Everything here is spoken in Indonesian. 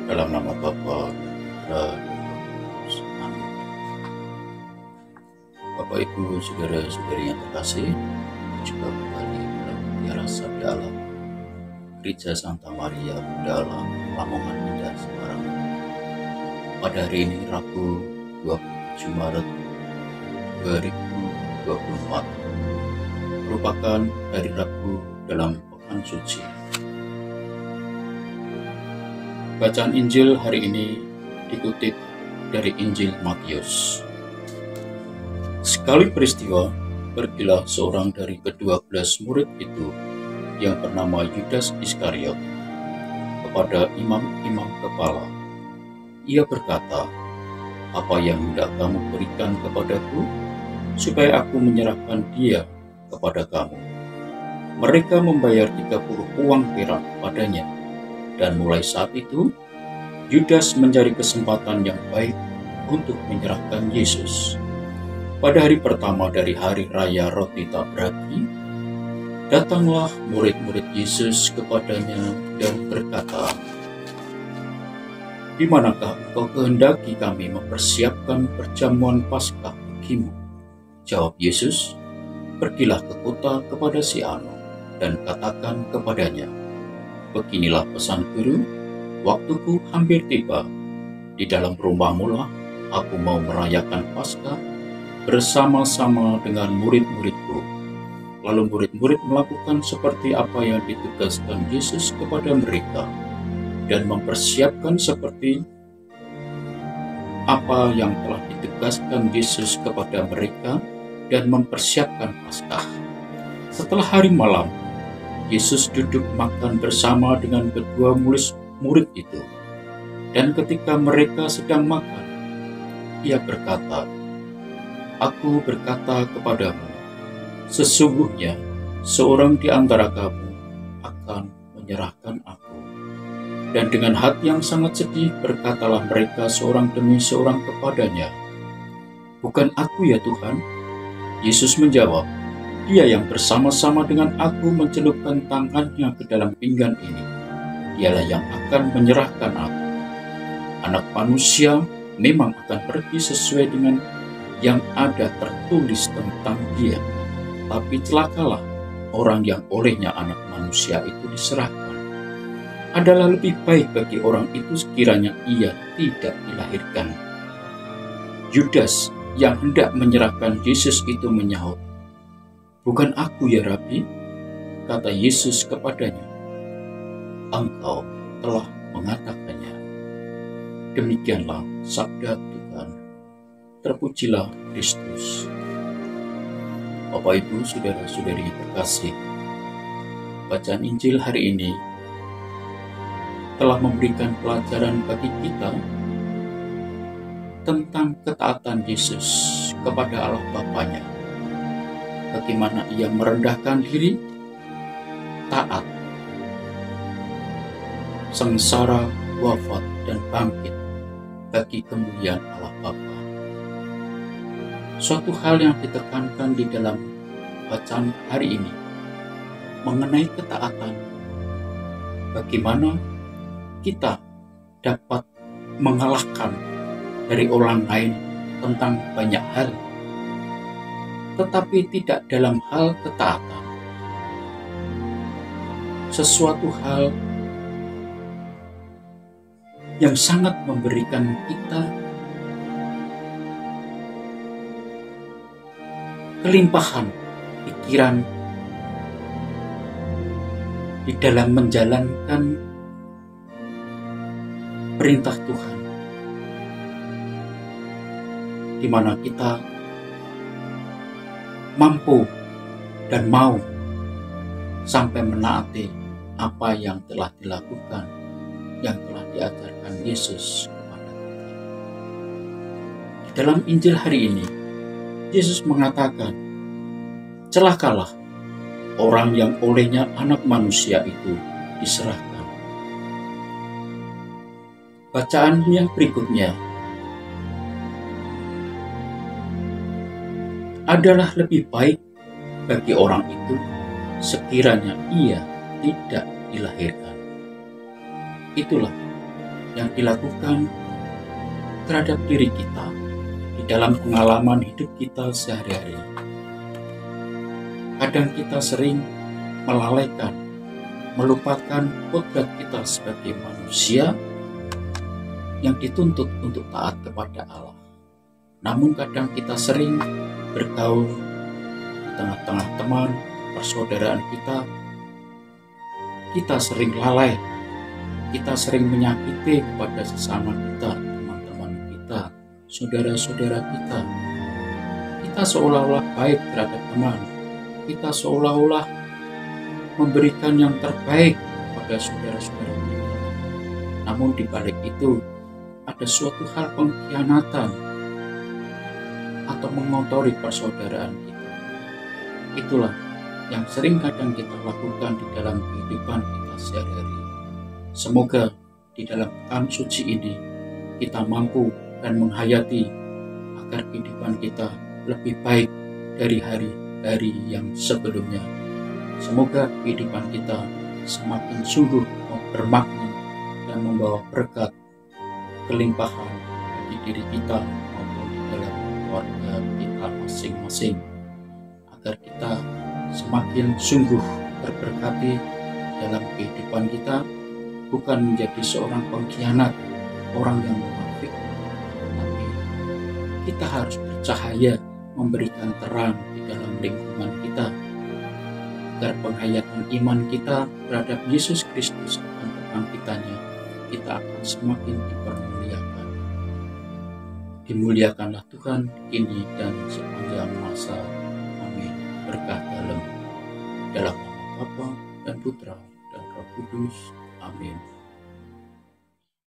Dalam nama Bapa dan Roh Kudus. Amin. Bapak Ibu saudara-saudari yang terkasih, juga kembali dalam mutiara sabda Allah Gereja Santa Maria Bunda Allah, Lamongan Indah, Semarang. Pada hari ini Rabu 27 Maret 2024 merupakan hari Rabu dalam Pekan Suci. Bacaan Injil hari ini dikutip dari Injil Matius. Sekali peristiwa, pergilah seorang dari ke-12 murid itu yang bernama Yudas Iskariot kepada imam-imam kepala. Ia berkata, "Apa yang hendak kamu berikan kepadaku, supaya aku menyerahkan dia kepada kamu?" Mereka membayar 30 uang perak padanya. Dan mulai saat itu, Yudas mencari kesempatan yang baik untuk menyerahkan Yesus. Pada hari pertama dari hari raya roti tak beragi, datanglah murid-murid Yesus kepadanya dan berkata, "Di manakah engkau kehendaki kami mempersiapkan perjamuan Paskah bagimu?" Jawab Yesus, "Pergilah ke kota kepada si Anu dan katakan kepadanya, beginilah pesan Guru, waktuku hampir tiba. Di dalam rumahmu lah aku mau merayakan Paskah bersama-sama dengan murid-muridku." Lalu murid-murid melakukan seperti apa yang ditugaskan Yesus kepada mereka dan mempersiapkan seperti apa yang telah ditugaskan Yesus kepada mereka dan mempersiapkan Paskah. Setelah hari malam, Yesus duduk makan bersama dengan kedua murid itu. Dan ketika mereka sedang makan, ia berkata, "Aku berkata kepadamu, sesungguhnya seorang di antara kamu akan menyerahkan aku." Dan dengan hati yang sangat sedih berkatalah mereka seorang demi seorang kepadanya, "Bukan aku ya Tuhan?" Yesus menjawab, "Dia yang bersama-sama dengan aku mencelupkan tangannya ke dalam pinggan ini, dialah yang akan menyerahkan aku. Anak manusia memang akan pergi sesuai dengan yang ada tertulis tentang dia. Tapi celakalah orang yang olehnya anak manusia itu diserahkan. Adalah lebih baik bagi orang itu sekiranya ia tidak dilahirkan." Yudas yang hendak menyerahkan Yesus itu menyahut, "Bukan aku ya Rabi?" Kata Yesus kepadanya, "Engkau telah mengatakannya." Demikianlah sabda Tuhan. Terpujilah Kristus. Bapak Ibu saudara-saudari terkasih, bacaan Injil hari ini telah memberikan pelajaran bagi kita tentang ketaatan Yesus kepada Allah Bapanya. Bagaimana ia merendahkan diri, taat, sengsara, wafat, dan bangkit bagi kemuliaan Allah Bapa. Suatu hal yang ditekankan di dalam bacaan hari ini mengenai ketaatan. Bagaimana kita dapat mengalahkan dari orang lain tentang banyak hal, tetapi tidak dalam hal ketaatan. Sesuatu hal yang sangat memberikan kita kelimpahan pikiran di dalam menjalankan perintah Tuhan, di mana kita mampu dan mau sampai menaati apa yang telah dilakukan, yang telah diajarkan Yesus kepada kita. Di dalam Injil hari ini, Yesus mengatakan, celakalah orang yang olehnya anak manusia itu diserahkan. Bacaan yang berikutnya adalah lebih baik bagi orang itu sekiranya ia tidak dilahirkan. Itulah yang dilakukan terhadap diri kita di dalam pengalaman hidup kita sehari-hari. Kadang kita sering melalaikan, melupakan kodrat kita sebagai manusia yang dituntut untuk taat kepada Allah. Namun kadang kita sering bergaul di tengah-tengah teman, persaudaraan kita sering lalai, kita sering menyakiti kepada sesama kita, teman-teman kita, saudara-saudara kita. Kita seolah-olah baik terhadap teman, kita seolah-olah memberikan yang terbaik kepada saudara-saudara kita. Namun di balik itu ada suatu hal pengkhianatan atau mengotori persaudaraan kita. Itulah yang sering kadang kita lakukan di dalam kehidupan kita sehari-hari. Semoga di dalam pekan suci ini kita mampu dan menghayati agar kehidupan kita lebih baik dari hari-hari yang sebelumnya. Semoga kehidupan kita semakin sungguh bermakna dan membawa berkat kelimpahan bagi diri kita maupun di dalam keluarga kita masing-masing, agar kita semakin sungguh terberkati dalam kehidupan kita, bukan menjadi seorang pengkhianat, orang yang munafik, tapi kita harus bercahaya, memberikan terang di dalam lingkungan kita, agar penghayatan iman kita terhadap Yesus Kristus akan kebangkitannya, kita akan semakin dipermuliakan. Dimuliakanlah Tuhan kini dan sepanjang masa. Amin. Berkah dalam nama Bapa dan Putra dan Roh Kudus. Amin.